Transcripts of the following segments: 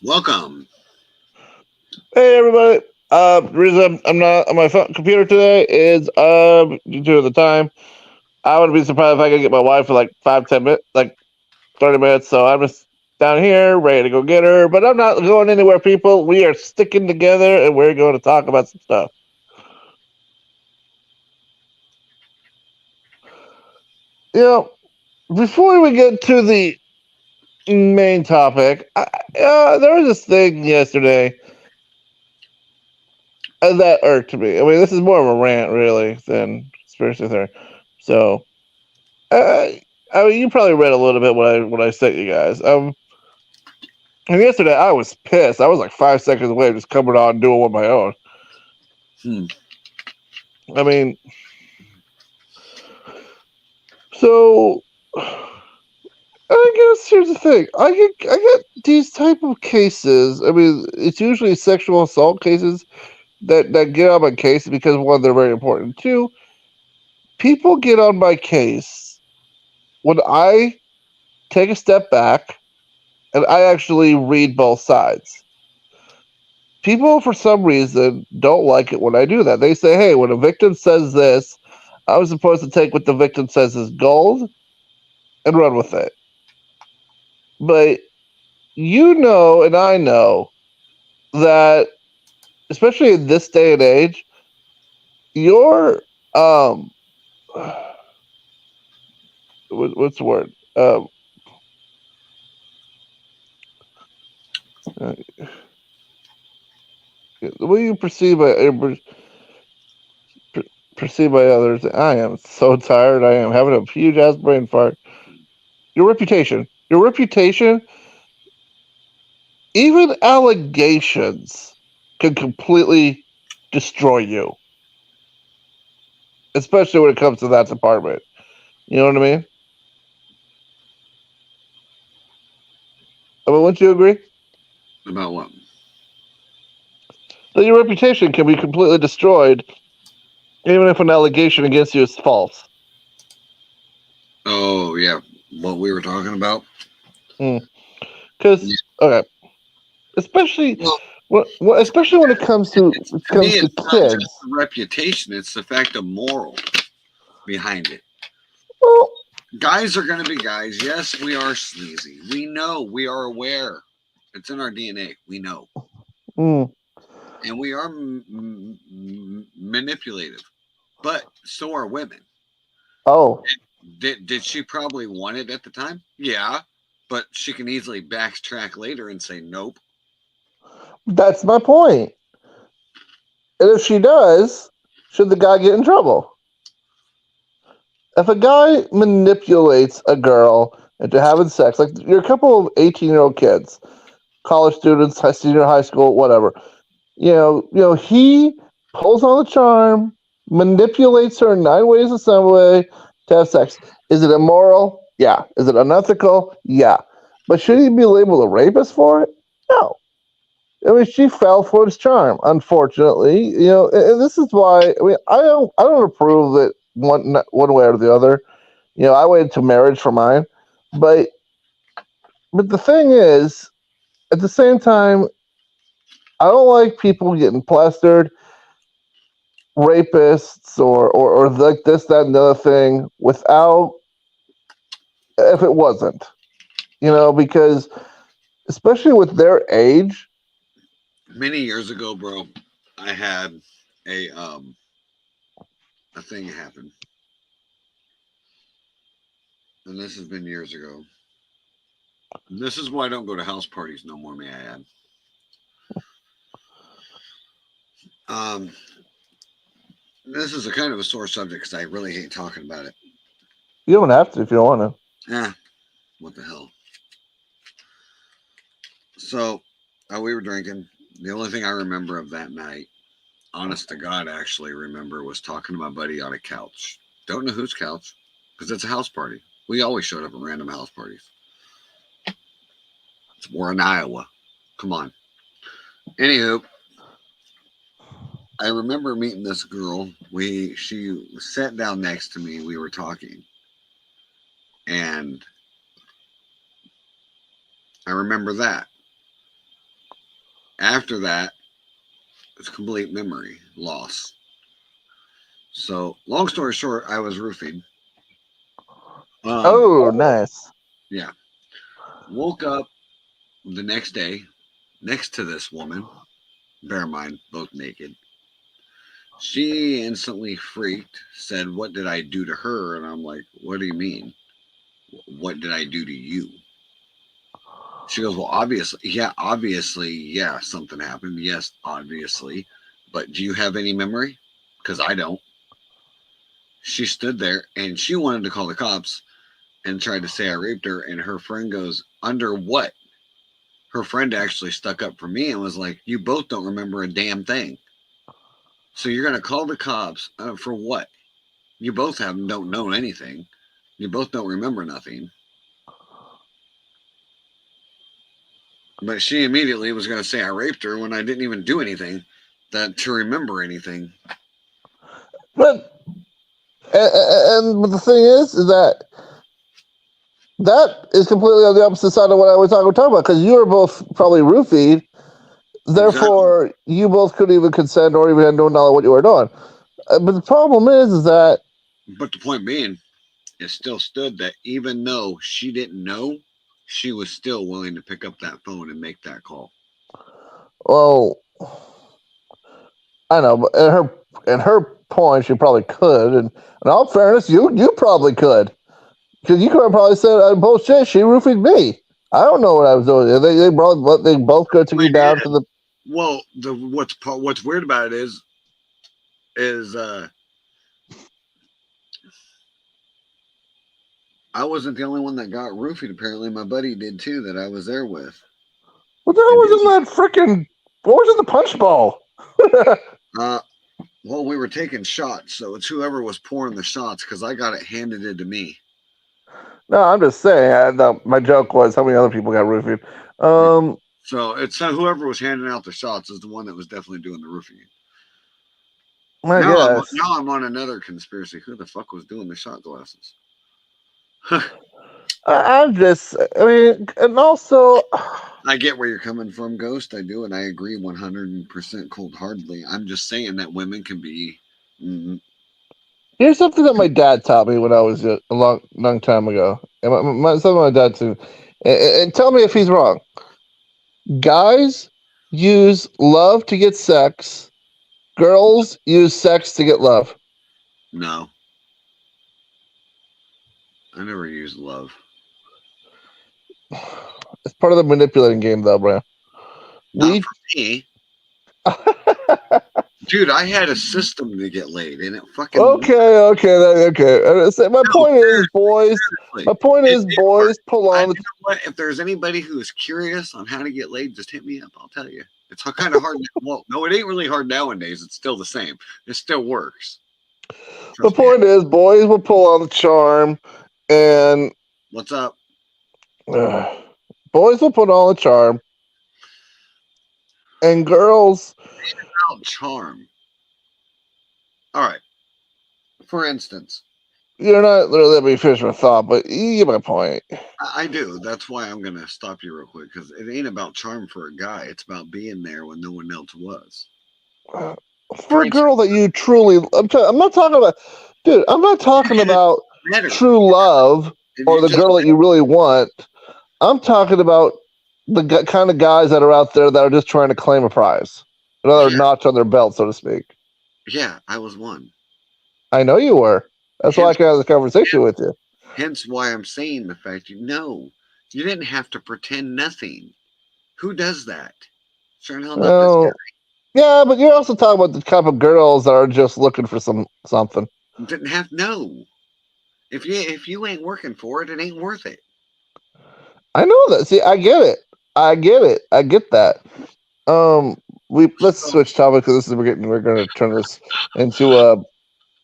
Welcome. Hey everybody. The reason I'm not on my computer today is due to the time. I would be surprised if I could get my wife for like 5, 10 minutes, like 30 minutes. So I'm just down here ready to go get her. But I'm not going anywhere, people. We are sticking together and we're going to talk about some stuff. You know, before we get to the main topic, there was this thing yesterday that irked me. I mean, this is more of a rant, really, than conspiracy theory. So Uh, I mean, you probably read a little bit what I sent you guys. And yesterday I was pissed. I was like 5 seconds away from just coming on and doing one of my own. Hmm. I mean, so I guess here's the thing. I get these type of cases. I mean, it's usually sexual assault cases that get on my case because one, they're very important. Two, people get on my case when I take a step back and I actually read both sides. People for some reason don't like it when I do that. They say, "Hey, when a victim says this, I'm supposed to take what the victim says as gold and run with it." But you know, and I know that, especially in this day and age, your um, what's the word? Uh, the way you perceive by others. I am so tired. I am having a huge ass brain fart. Your reputation, even allegations can completely destroy you, especially when it comes to that department. You know what I mean? I mean, wouldn't you agree About what? that your reputation can be completely destroyed, even if an allegation against you is false? Oh, yeah. What we were talking about? Yeah. Because okay, especially Well, especially when it comes to to me, it's not just kids. the reputation, it's the fact of moral behind it. Well, Guys are going to be guys. Yes, we are sleazy. We know. We are aware. It's in our DNA. We know. mm, And we are manipulative. But so are women. oh, Did she probably want it at the time? Yeah. But she can easily backtrack later and say, nope. that's my point. And if she does, should the guy get in trouble? If a guy manipulates a girl into having sex, like you're a couple of 18-year-old kids, college students, senior high school, whatever. He pulls on the charm, manipulates her in 9 ways of some way to have sex. Is it immoral? Yeah. Is it unethical? Yeah. But should he be labeled a rapist for it? No. I mean, she fell for his charm. Unfortunately, and this is why. I mean, I don't approve it one way or the other. I waited to marriage for mine, but the thing is, at the same time, I don't like people getting plastered, rapists or like this, that, and the other thing without if it wasn't, because especially with their age. Many years ago, bro, I had a um a thing happen. And this has been years ago. And this is why I don't go to house parties no more, may I add. Um, this is a kind of a sore subject because I really hate talking about it. You don't have to if you don't want Ah, what the hell? So, we were drinking. The only thing I remember of that night, honest to God, actually remember was talking to my buddy on a couch. Don't know whose couch, because it's a house party. We always showed up at random house parties. We're in Iowa. Come on. Anywho, I remember meeting this girl. She sat down next to me. We were talking, and I remember that. After that, it's complete memory loss. So, long story short, I was roofied. Um, Oh, nice. yeah. Woke up the next day next to this woman. Bear in mind, both naked. She instantly freaked, said, "What did I do to her?" And I'm like, "What do you mean? What did I do to you?" She goes, "Well, obviously, yeah, something happened. Yes, obviously. But do you have any memory? Because I don't." She stood there and she wanted to call the cops and tried to say I raped her. And her friend goes, "Under what?" Her friend actually stuck up for me and was like, "You both don't remember a damn thing. So you're going to call the cops for what? You both don't know anything. You both don't remember nothing." But she immediately was going to say I raped her when I didn't even do anything that to remember anything. But but the thing is that is completely on the opposite side of what I was talking about because you were both probably roofied. Exactly. Therefore, you both couldn't even consent or even had no knowledge what you were doing. But the problem is that But the point being, it still stood that even though she didn't know, she was still willing to pick up that phone and make that call. well, I know, but in her point, she probably could. And in all fairness, you probably could because you could have probably said, "Bullshit, she roofied me. I don't know what I was doing." They both go took you Point down to is, the. well, the what's weird about it is I wasn't the only one that got roofied. Apparently, my buddy did too that I was there with. What the hell And was his in that freaking? What was in the punch bowl? uh well, we were taking shots, so it's whoever was pouring the shots because I got it handed it to me. No, I'm just saying. My joke was how many other people got roofied. Um, So it's whoever was handing out the shots is the one that was definitely doing the roofing. I guess. Now I'm on another conspiracy. Who the fuck was doing the shot glasses? I'm just. I mean, and also, I get where you're coming from, Ghost. I do, and I agree 100% cold heartedly. I'm just saying that women can be. Mm, here's something that my dad taught me when I was a long time ago, and something my dad too. And tell me if he's wrong. Guys use love to get sex. Girls use sex to get love. no, I never used love. It's part of the manipulating game, though, bro. Not We. for me. Dude, I had a system to get laid, and it fucking. Okay. My No, point is, boys. seriously. My point It is, did work. boys, pull You on. know what? If there's anybody who is curious on how to get laid, just hit me up. I'll tell you. It's kind of hard. Well, no, it ain't really hard nowadays. It's still the same. It still works. The Trust me. point is, boys will pull on the charm, and What's up? uh, boys will put on the charm, and girls. Oh, charm. All right. For instance, You're not really let me finish my thought, but you get my point. I do. That's why I'm going to stop you real quick because it ain't about charm for a guy. It's about being there when no one else was. For For a instance, girl that you truly, I'm not talking about, dude. I'm not talking and it about matter. true love or You the just girl that you really want. I'm talking about the kind of guys that are out there that are just trying to claim a prize, another yeah, notch on their belt, so to speak. yeah. I was one. I know you were. That's why I Hence, can have this conversation with you. hence why I'm saying the fact you know you didn't have to pretend nothing. Who does that? Sure hell not this Well, yeah, but you're also talking about the type of girls that are just looking for something. guy. Didn't have no. If you ain't working for it, it ain't worth it. I know that. See, I get it. I get it. I get that. Um, let's So switch topic because we're gonna turn this into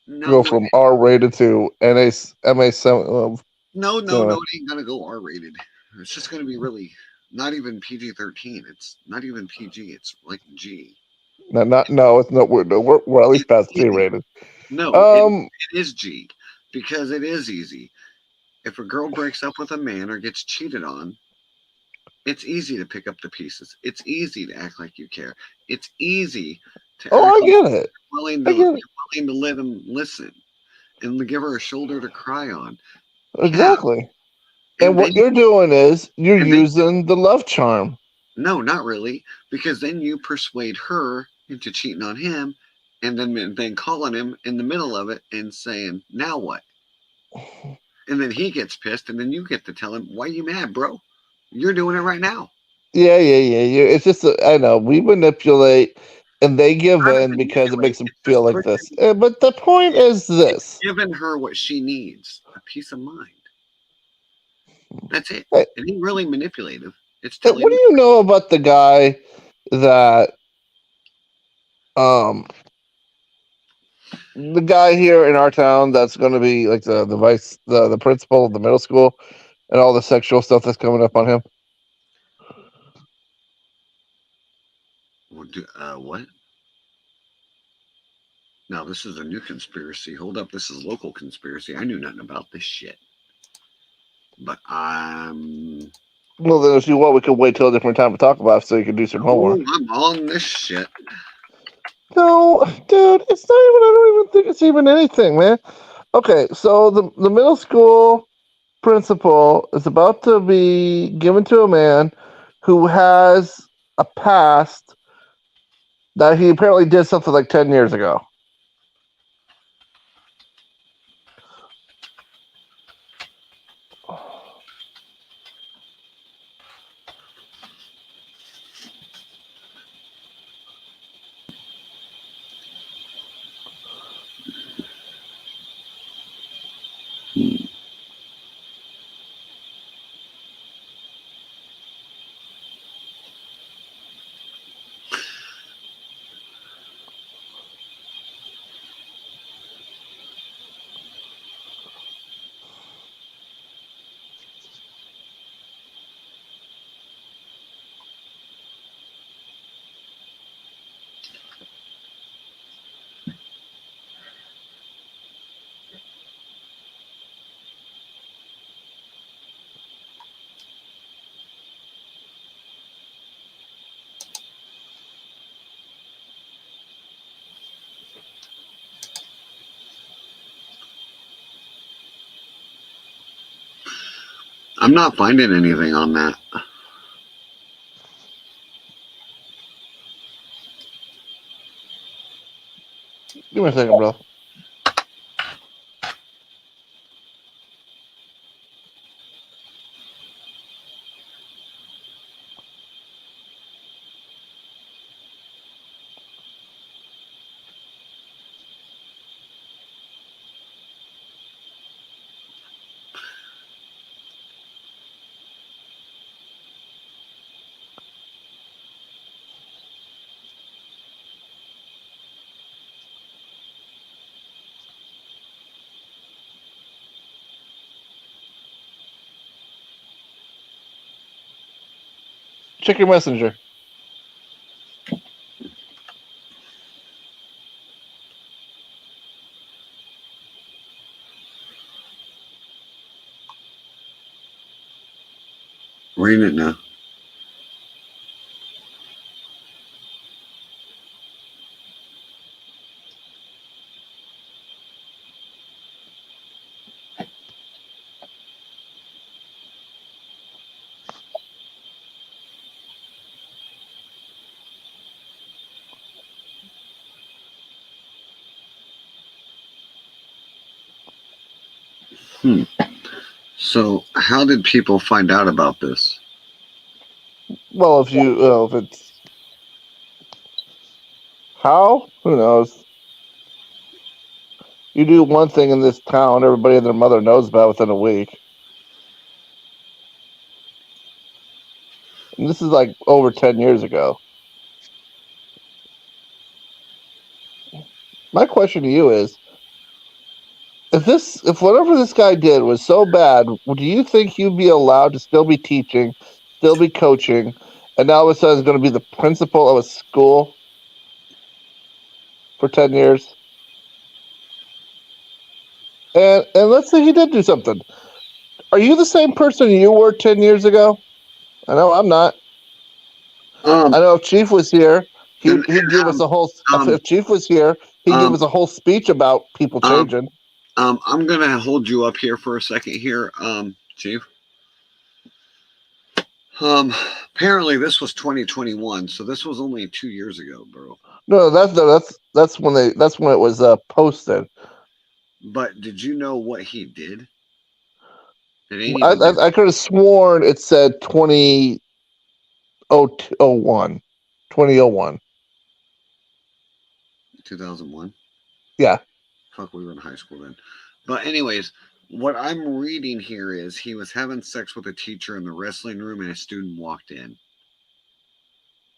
no, go no, from R rated to MA 7. no. It ain't gonna go R rated. It's just gonna be really not even PG-13. It's not even PG. It's like G. Not no, it's no. We're at least past G Easy. rated. No, Um, it is G because it is easy. If a girl breaks up with a man or gets cheated on, It's easy to pick up the pieces. It's easy to act like you care. It's easy to Oh, act I like get it. willing I to get it. willing to let him listen and to give her a shoulder to cry on. Yeah, Exactly. And and what then you're doing is you're and then using the love charm. no, not really, because then you persuade her into cheating on him, and then calling him in the middle of it and saying, "Now what?" And then he gets pissed, and then you get to tell him, "Why are you mad, bro? You're doing it right now." Yeah. It's just I know we manipulate, and they give Not to in because it manipulate. makes them It's feel just like this. But the point is it's this. giving her what she needs, a peace of mind. That's it. Hey, It ain't really manipulative. It's hey, telling what do her. you know about the guy that um the guy here in our town that's going to be like the vice the principal of the middle school and all the sexual stuff that's coming up on him? What? Now this is a new conspiracy. Hold up, this is local conspiracy. I knew nothing about this shit, but I'm. Well, then if you want, we could wait till a different time to talk about it so you can do some Oh, homework. I'm on this shit. No, dude, it's not even. I don't even think it's even anything, man. Okay, so the middle school principal is about to be given to a man who has a past that he apparently did something like 10 years ago. I'm not finding anything on that. Give me a second, bro. Check your messenger. Reading it now. Hmm. So, how did people find out about this? Well, if it's how, who knows? You do one thing in this town, everybody and their mother knows about within a week. And this is like over 10 years ago. My question to you is if whatever this guy did was so bad, do you think he'd be allowed to still be teaching, still be coaching, and now all of a sudden is going to be the principal of a school for 10 years? And let's say he did do something. Are you the same person you were 10 years ago? I know I'm not. Um, I know if Chief was here, and, he'd give us a whole. um, If Chief was here, he'd give um, us a whole speech about people um, changing. I'm gonna hold you up here for a second here, Chief. Um, Apparently this was 2021, so this was only 2 years ago, bro. No, that's when it was posted. But did you know what he did? It ain't even been I could have sworn it said 2001. 2001. 2001. Yeah. Fuck, we were in high school then. But anyways, what I'm reading here is he was having sex with a teacher in the wrestling room, and a student walked in.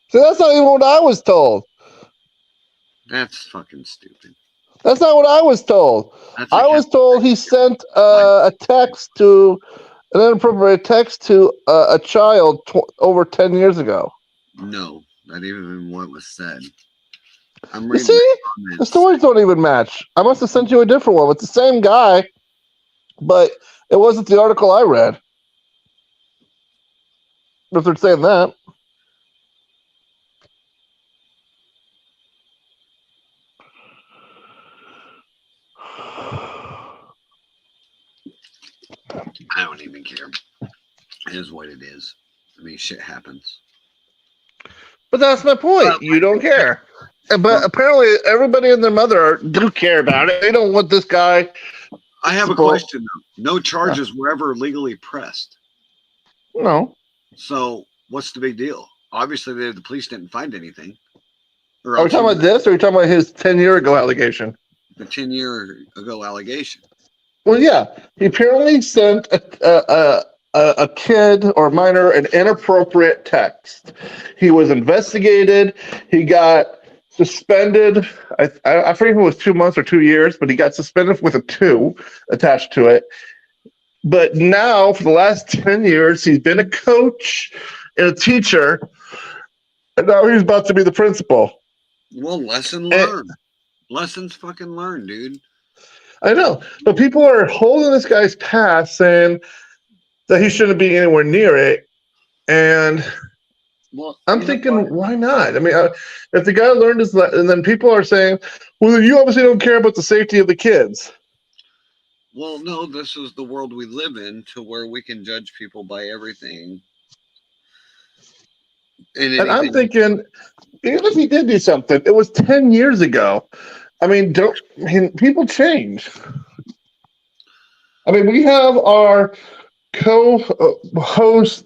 So that's not even what I was told. That's fucking stupid. That's not what I was told. That's I like was told he sent a text to an inappropriate text to a child over 10 years ago. no, not even what was said. I'm You reading see, the the comments. stories don't even match. I must have sent you a different one. It's the same guy, but it wasn't the article I read. If they're saying that. I don't even care. It is what it is. I mean, shit happens. But that's my point. You don't care. But apparently, everybody and their mother do care about it. They don't want this guy. I have a question though. No charges were ever legally pressed. No. So what's the big deal? Obviously, the police didn't find anything. Or Are we talking about this, or are we talking about his 10-year ago allegation? the 10-year ago allegation? Well, yeah. He apparently sent a kid or a minor an inappropriate text. He was investigated. He got suspended. I forget if it was 2 months or 2 years, but he got suspended with a 2 attached to it. But now, for the last 10 years, he's been a coach and a teacher, and now he's about to be the principal. Well, lesson learned. Lessons fucking learned, dude. I know, but people are holding this guy's past, saying that he shouldn't be anywhere near it. And well, I'm thinking, why not? I mean, if the guy learned his, and then people are saying, well, you obviously don't care about the safety of the kids. Well, no, this is the world we live in, to where we can judge people by everything. And I'm thinking, even if he did do something, it was 10 years ago. I mean, people change. I mean, we have our co-host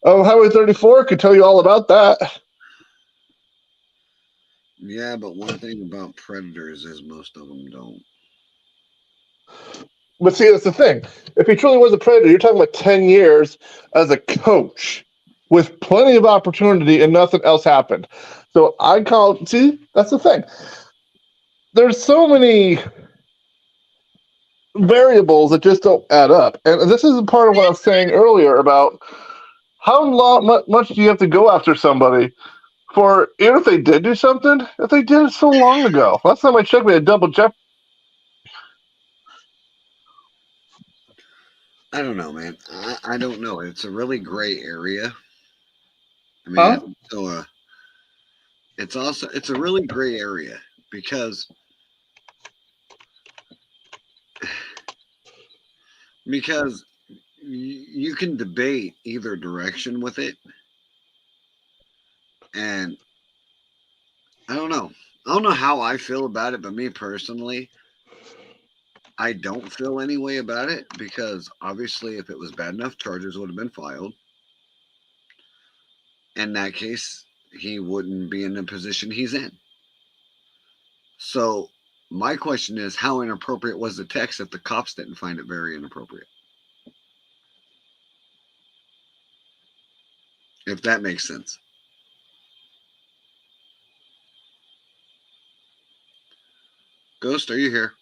of Highway 34 could tell you all about that. Yeah, but one thing about predators is most of them don't. But see, that's the thing. If he truly was a predator, you're talking about 10 years as a coach with plenty of opportunity and nothing else happened. So see, that's the thing. There's so many variables that just don't add up. And this is part of what I was saying earlier about how much do you have to go after somebody for, even if they did do something, if they did it so long ago. Last time I checked, we had double jeopardy. I don't know, man. I don't know. It's a really gray area. I mean, it's a really gray area because you can debate either direction with it, and I don't know. I don't know how I feel about it, but me personally, I don't feel any way about it, because obviously, if it was bad enough, charges would have been filed. In that case, he wouldn't be in the position he's in. So, my question is, how inappropriate was the text if the cops didn't find it very inappropriate? If that makes sense. Ghost, are you here?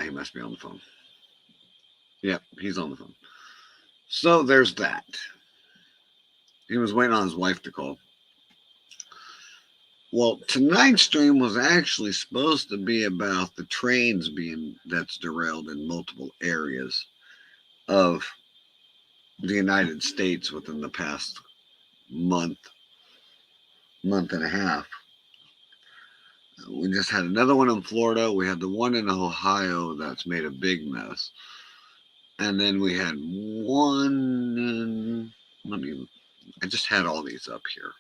He must be on the phone. Yep, he's on the phone. So there's that. He was waiting on his wife to call. Well, tonight's stream was actually supposed to be about the trains that's derailed in multiple areas. of the United States within the past month, month and a half. We just had another one in Florida. We had the one in Ohio that's made a big mess. And then we had one in, I just had all these up here.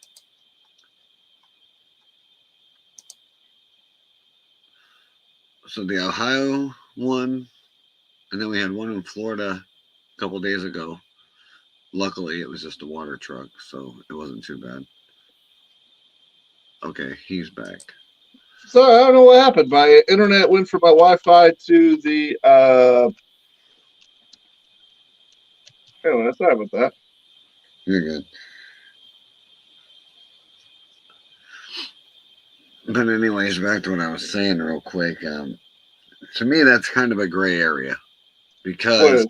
So the Ohio one, and then we had one in Florida a couple days ago. Luckily, it was just a water truck, so it wasn't too bad. Okay, he's back. Sorry, I don't know what happened. My internet went from my Wi-Fi to the. Anyway, sorry about that. You're good. But anyways, back to what I was saying real quick. To me, that's kind of a gray area because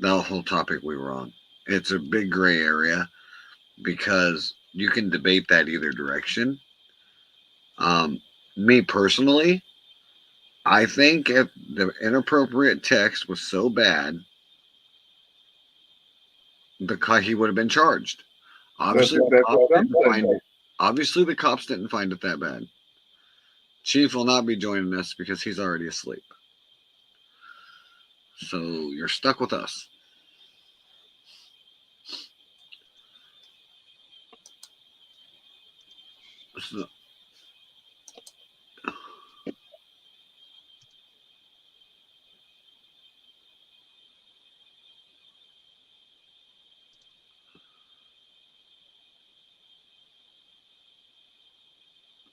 the whole topic we were on. It's a big gray area because you can debate that either direction. Me personally, I think if the inappropriate text was so bad, he would have been charged. Obviously, the cops didn't find it that bad. Chief will not be joining us because he's already asleep. So you're stuck with us.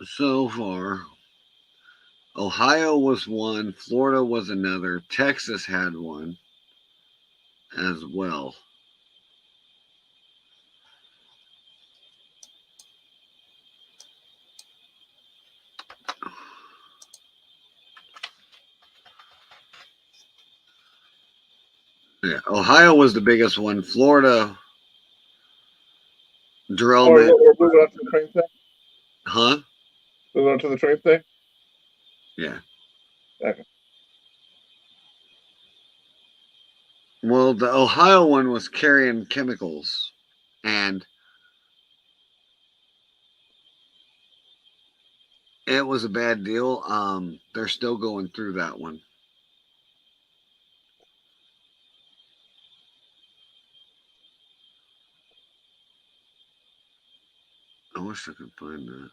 So far, Ohio was one, Florida was another, Texas had one as well. Yeah, Ohio was the biggest one. Florida derailment. We're moving on to the train thing. Huh? Moving on to the train thing. Yeah. Okay. Well, the Ohio one was carrying chemicals, and it was a bad deal. They're still going through that one. I wish I could find that.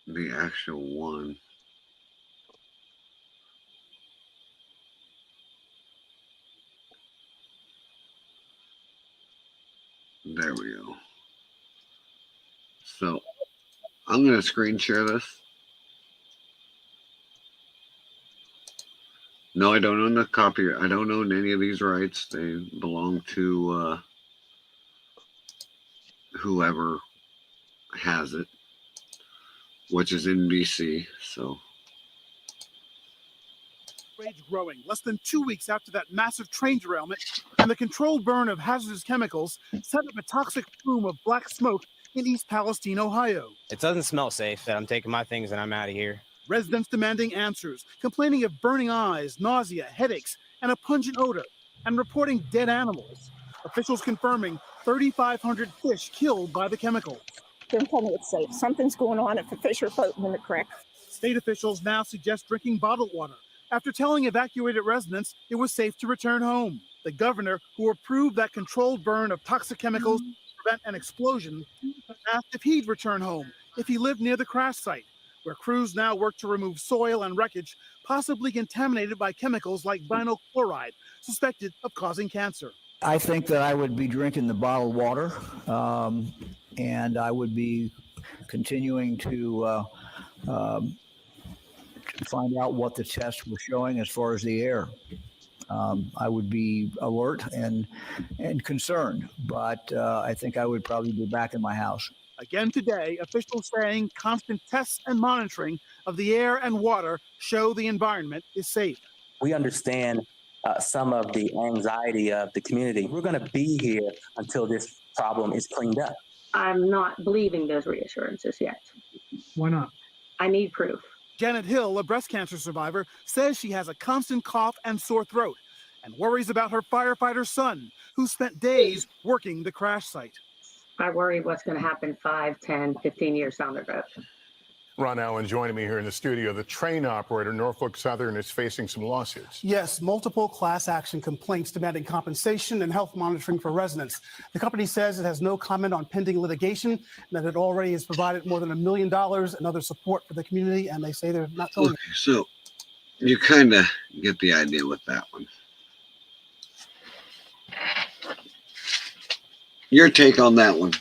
The actual one. There we go. So I'm going to screen share this. No, I don't own the copy. I don't own any of these rights. They belong to whoever has it, which is NBC. So. Rage growing less than 2 weeks after that massive train derailment and the controlled burn of hazardous chemicals set up a toxic plume of black smoke in East Palestine, Ohio. It doesn't smell safe that I'm taking my things and I'm out of here. Residents demanding answers, complaining of burning eyes, nausea, headaches, and a pungent odor, and reporting dead animals. Officials confirming 3,500 fish killed by the chemicals. Don't tell me it's safe. Something's going on if the fish are floating in the creek. State officials now suggest drinking bottled water after telling evacuated residents it was safe to return home. The governor, who approved that controlled burn of toxic chemicals to prevent an explosion, asked if he'd return home if he lived near the crash site, where crews now work to remove soil and wreckage possibly contaminated by chemicals like vinyl chloride, suspected of causing cancer. I think that I would be drinking the bottled water, and I would be continuing to find out what the tests were showing as far as the air. I would be alert and concerned, but I think I would probably be back in my house. Again today, officials saying constant tests and monitoring of the air and water show the environment is safe. We understand some of the anxiety of the community. We're going to be here until this problem is cleaned up. I'm not believing those reassurances yet. Why not? I need proof. Janet Hill, a breast cancer survivor, says she has a constant cough and sore throat and worries about her firefighter son, who spent days working the crash site. I worry what's going to happen 5, 10, 15 years down the road. Ron Allen joining me here in the studio. The train operator, Norfolk Southern, is facing some lawsuits. Yes, multiple class action complaints demanding compensation and health monitoring for residents. The company says it has no comment on pending litigation and that it already has provided more than $1 million and other support for the community, and they say they're not going. Okay, so you kind of get the idea with that one. Your take on that one?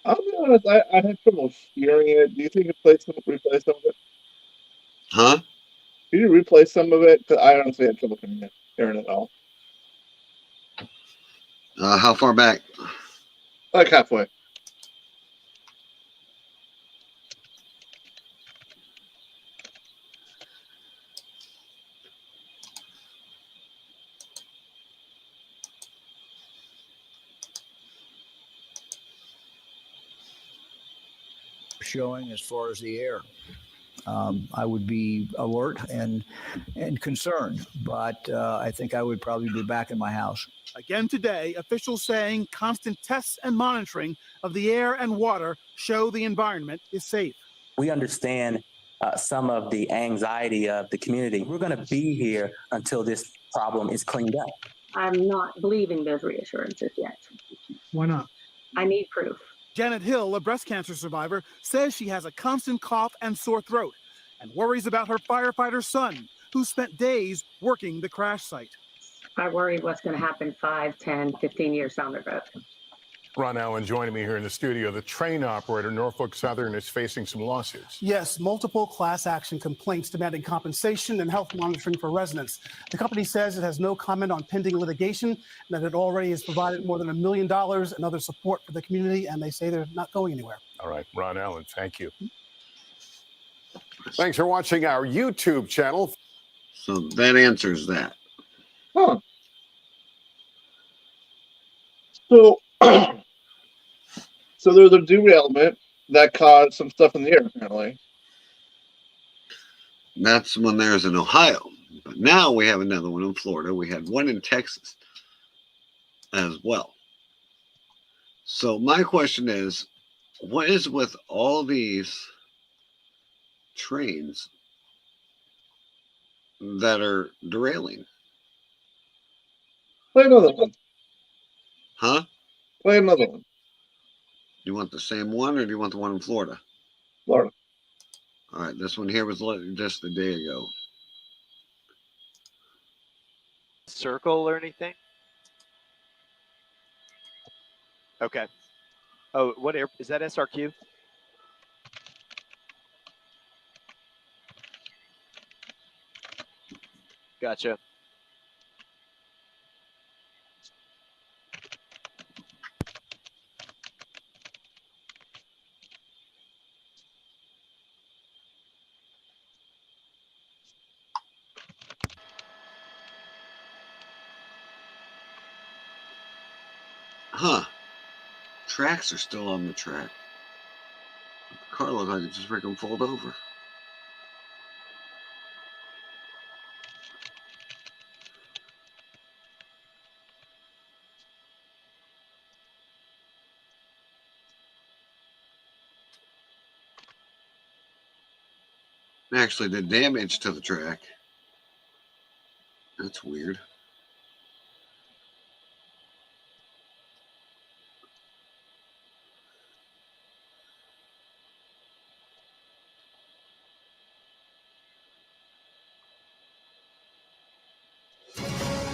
I'll be honest, I had trouble hearing it. Do you think you replay some of it? Huh? Can you replay some of it? 'Cause I honestly had trouble hearing it all. How far back? Like halfway. Showing as far as the air. I would be alert and concerned, but I think I would probably be back in my house. Again today, officials saying constant tests and monitoring of the air and water show the environment is safe. We understand some of the anxiety of the community. We're going to be here until this problem is cleaned up. I'm not believing those reassurances yet. Why not? I need proof. Janet Hill, a breast cancer survivor, says she has a constant cough and sore throat and worries about her firefighter son, who spent days working the crash site. I worry what's going to happen 5, 10, 15 years down the road. Ron Allen joining me here in the studio. The train operator, Norfolk Southern, is facing some lawsuits. Yes, multiple class action complaints demanding compensation and health monitoring for residents. The company says it has no comment on pending litigation and that it already has provided more than $1 million and other support for the community, and they say they're not going anywhere. All right, Ron Allen, thank you. Thanks for watching our YouTube channel. So that answers that. Huh. So, so there's a derailment that caused some stuff in the air, apparently. That's when there's in Ohio. But now we have another one in Florida. We had one in Texas as well. So my question is, what is with all these trains that are derailing? Play another one. Huh? Play another one. You want the same one or do you want the one in Florida? Florida. All right, this one here was just a day ago. Circle or anything? Okay. Oh, what air is that? SRQ? Gotcha. Huh. Tracks are still on the track. The car looks like it just freaking pulled over. Actually, the damage to the track. That's weird.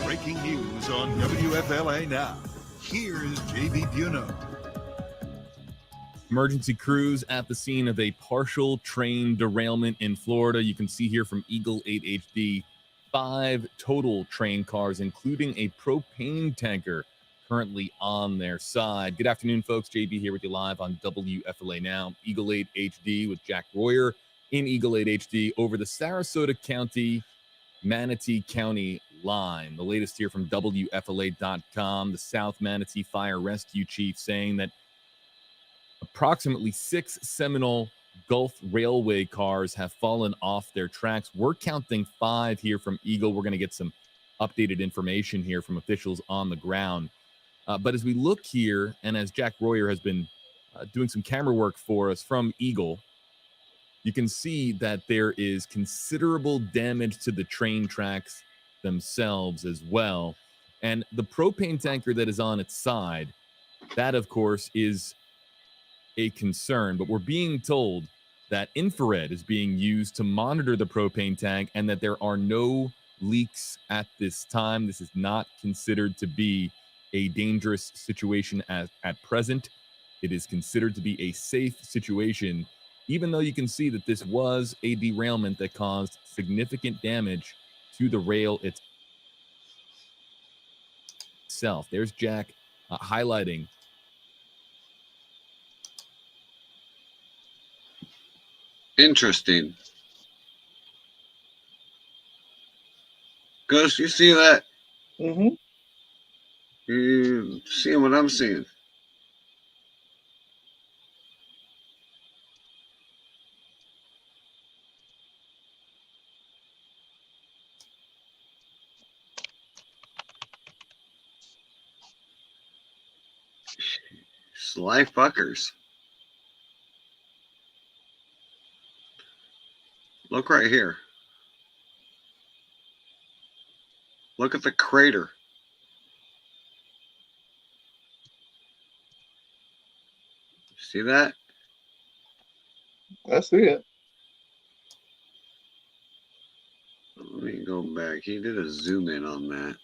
Breaking news on WFLA Now. Here's JB Buno. Emergency crews at the scene of a partial train derailment in Florida. You can see here from Eagle 8 HD, 5 total train cars, including a propane tanker, currently on their side. Good afternoon, folks. JB here with you live on WFLA Now, Eagle 8 HD with Jack Royer in Eagle 8 HD over the Sarasota County, Manatee County line. The latest here from WFLA.com, the South Manatee Fire Rescue Chief saying that approximately 6 Seminole Gulf Railway cars have fallen off their tracks. We're counting 5 here from Eagle. We're going to get some updated information here from officials on the ground. But as we look here, and as Jack Royer has been doing some camera work for us from Eagle, you can see that there is considerable damage to the train tracks themselves as well. And the propane tanker that is on its side, that, of course, is a concern. But we're being told that infrared is being used to monitor the propane tank and that there are no leaks at this time. This is not considered to be a dangerous situation at present. It is considered to be a safe situation, even though you can see that this was a derailment that caused significant damage to the rail itself. There's Jack highlighting. Interesting. Ghost, you see that? Mm-hmm. You seeing what I'm seeing? Sly fuckers. Look right here. Look at the crater. See that? I see it. Let me go back. He did a zoom in on that.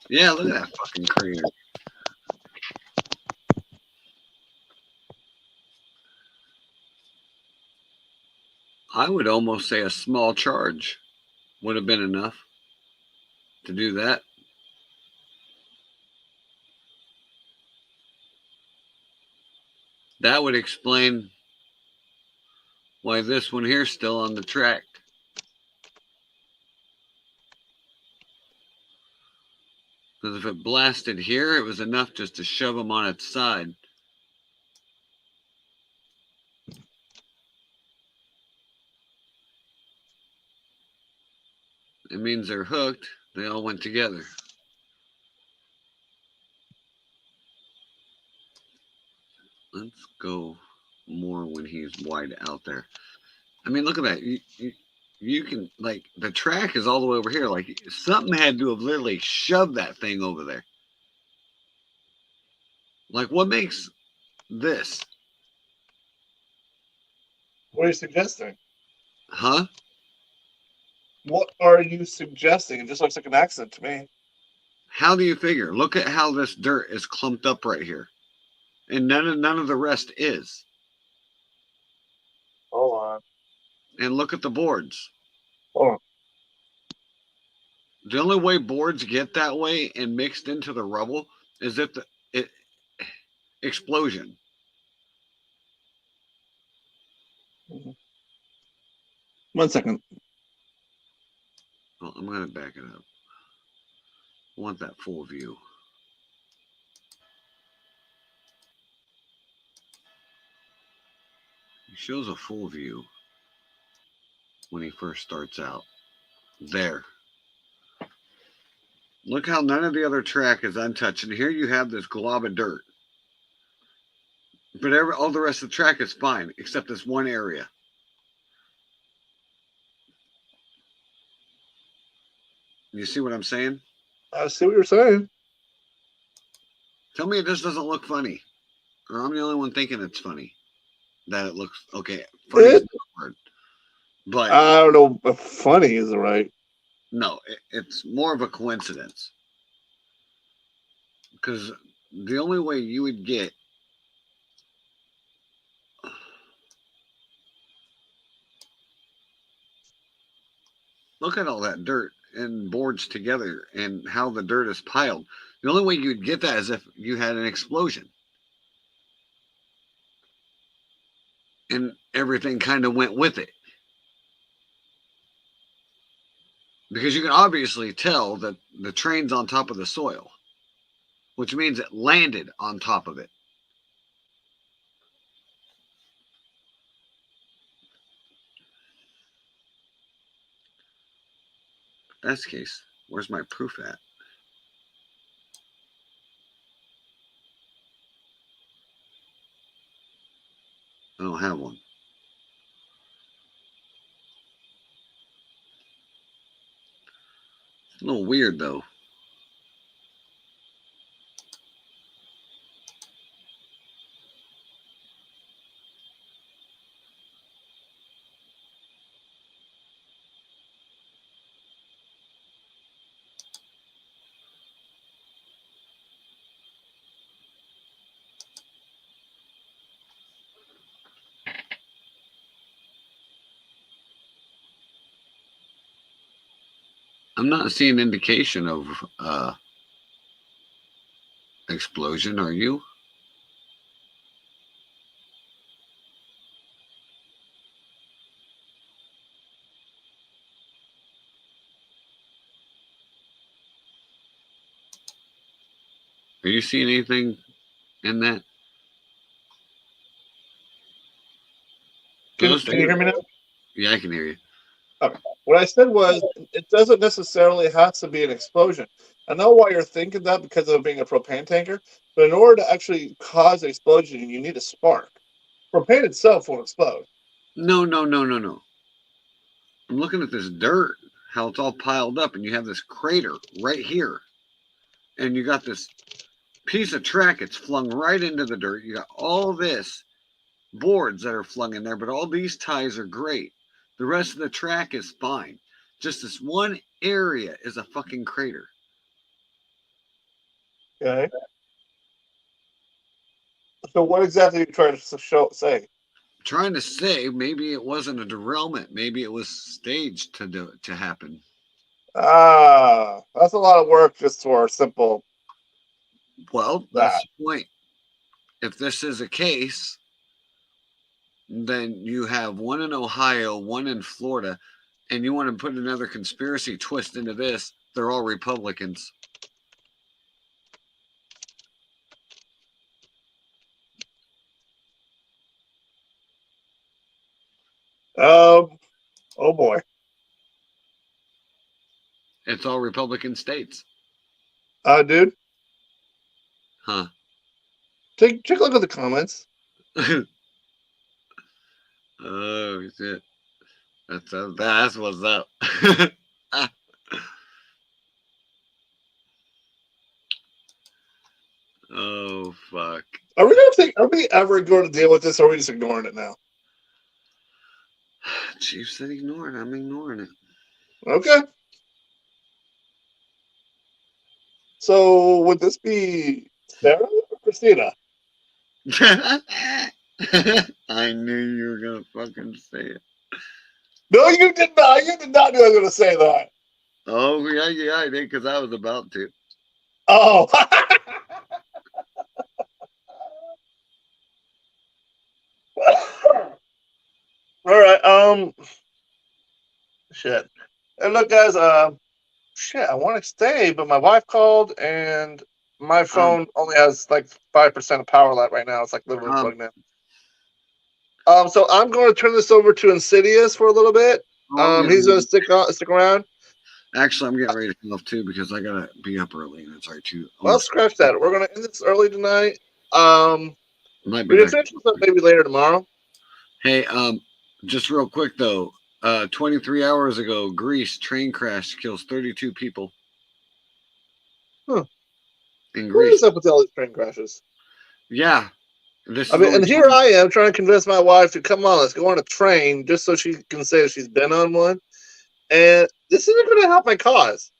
Yeah, look at that fucking crater. I would almost say a small charge would have been enough to do that. That would explain why this one here is still on the track. Because if it blasted here, it was enough just to shove them on its side. It means they're hooked. They all went together. Let's go more when he's wide out there. I mean, look at that. You can, like, the track is all the way over here. Like, something had to have literally shoved that thing over there. Like, what makes this? What are you suggesting? Huh? What are you suggesting? It just looks like an accident to me. How do you figure? Look at how this dirt is clumped up right here. And none of the rest is. Hold on. And look at the boards. Hold on. The only way boards get that way and mixed into the rubble is if explosion. Mm-hmm. 1 second. Well, I'm going to back it up. I want that full view. He shows a full view when he first starts out. There. Look how none of the other track is untouched. And here you have this glob of dirt. But all the rest of the track is fine, except this one area. You see what I'm saying? I see what you're saying. Tell me it just doesn't look funny. Or I'm the only one thinking it's funny. That it looks okay. Funny is not a word. But I don't know if funny is right. No, it's more of a coincidence. Because the only way you would get look at all that dirt and boards together and how the dirt is piled. The only way you'd get that is if you had an explosion. And everything kind of went with it. Because you can obviously tell that the train's on top of the soil, which means it landed on top of it. If that's the case, where's my proof at? I don't have one. It's a little weird though. I'm not seeing indication of explosion, are you? Are you seeing anything in that? Can you hear me now? Yeah, I can hear you. Okay. What I said was, it doesn't necessarily have to be an explosion. I know why you're thinking that because of being a propane tanker, but in order to actually cause an explosion, you need a spark. Propane itself won't explode. No. I'm looking at this dirt, how it's all piled up, and you have this crater right here. And you got this piece of track, it's flung right into the dirt. You got all this boards that are flung in there, but all these ties are great. The rest of the track is fine. Just this one area is a fucking crater. Okay. So what exactly are you trying to say? I'm trying to say maybe it wasn't a derailment. Maybe it was staged to happen. Ah, that's a lot of work just for a simple. Well, that's the point. If this is a case, then you have one in Ohio, one in Florida, and you want to put another conspiracy twist into this, they're all Republicans. Oh boy. It's all Republican states. Dude. Huh. Take a look at the comments. Oh shit. That's what's up. Oh fuck. Are we ever going to deal with this, or are we just ignoring it now? Chief said ignore it. I'm ignoring it. Okay. So would this be Sarah or Christina? I knew you were gonna fucking say it. No, you did not. You did not know I was gonna say that. Oh yeah, I did because I was about to. Oh. All right. Shit. And look, guys. Shit. I want to stay, but my wife called, and my phone only has like 5% of power left right now. It's like literally plugged in. So I'm going to turn this over to Insidious for a little bit. He's going to stick around. Actually, I'm getting ready to come off too because I gotta be up early, and it's already too. Well, scratch that. We're going to end this early tonight. Might we be can finish this up maybe later tomorrow. Hey, just real quick though. 23 hours ago, Greece train crash kills 32 people. Huh. In What Greece. is up with all these train crashes? Yeah. And here I am trying to convince my wife to come on, let's go on a train just so she can say she's been on one. And this isn't going to help my cause.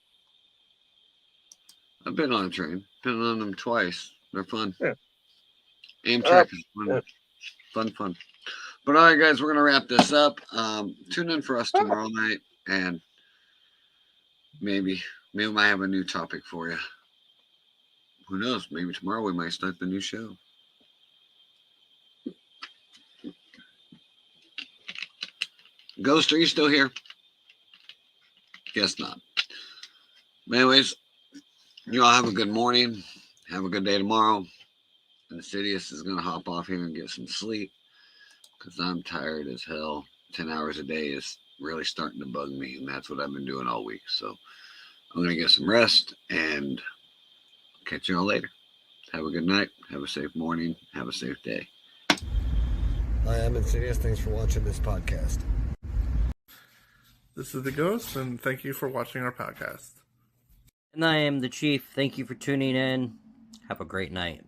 I've been on a train. Been on them twice. They're fun. Yeah. Amtrak is fun. Fun. But all right, guys, we're going to wrap this up. Tune in for us tomorrow night. And Maybe we might have a new topic for you. Who knows? Maybe tomorrow we might start the new show. Ghost, are you still here? Guess not. But anyways, you all have a good morning. Have a good day tomorrow. And Insidious is going to hop off here and get some sleep because I'm tired as hell. 10 hours a day is really starting to bug me, and that's what I've been doing all week. So I'm going to get some rest and catch you all later. Have a good night. Have a safe morning. Have a safe day. Hi, I'm Insidious. Thanks for watching this podcast. This is the Ghost, and thank you for watching our podcast. And I am the Chief. Thank you for tuning in. Have a great night.